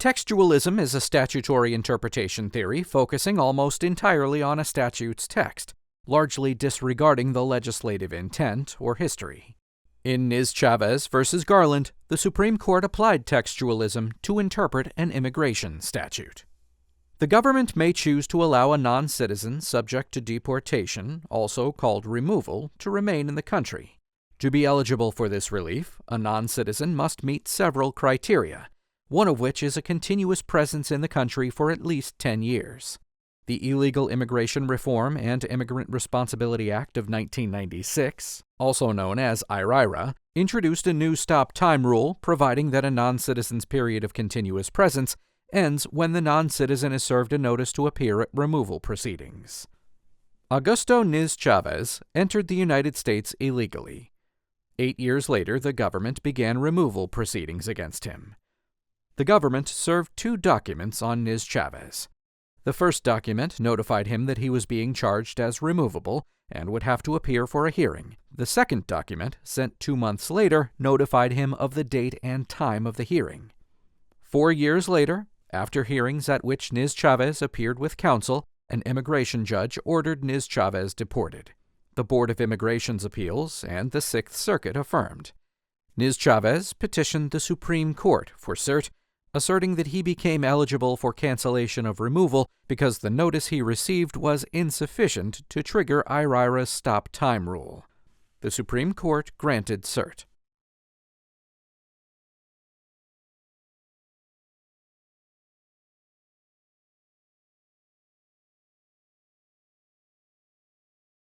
Textualism is a statutory interpretation theory focusing almost entirely on a statute's text, largely disregarding the legislative intent or history. In Niz-Chavez v. Garland, the Supreme Court applied textualism to interpret an immigration statute. The government may choose to allow a non-citizen subject to deportation, also called removal, to remain in the country. To be eligible for this relief, a non-citizen must meet several criteria, one of which is a continuous presence in the country for at least 10 years. The Illegal Immigration Reform and Immigrant Responsibility Act of 1996, also known as IRIRA, introduced a new stop time rule providing that a non-citizen's period of continuous presence ends when the non-citizen is served a notice to appear at removal proceedings. Augusto Niz-Chavez entered the United States illegally. 8 years later, the government began removal proceedings against him. The government served 2 documents on Niz-Chavez. The first document notified him that he was being charged as removable and would have to appear for a hearing. The second document, sent 2 months later, notified him of the date and time of the hearing. 4 years later, after hearings at which Niz-Chavez appeared with counsel, an immigration judge ordered Niz-Chavez deported. The Board of Immigration's Appeals and the 6th Circuit affirmed. Niz-Chavez petitioned the Supreme Court for cert, asserting that he became eligible for cancellation of removal because the notice he received was insufficient to trigger IRIRA's stop time rule. The Supreme Court granted cert.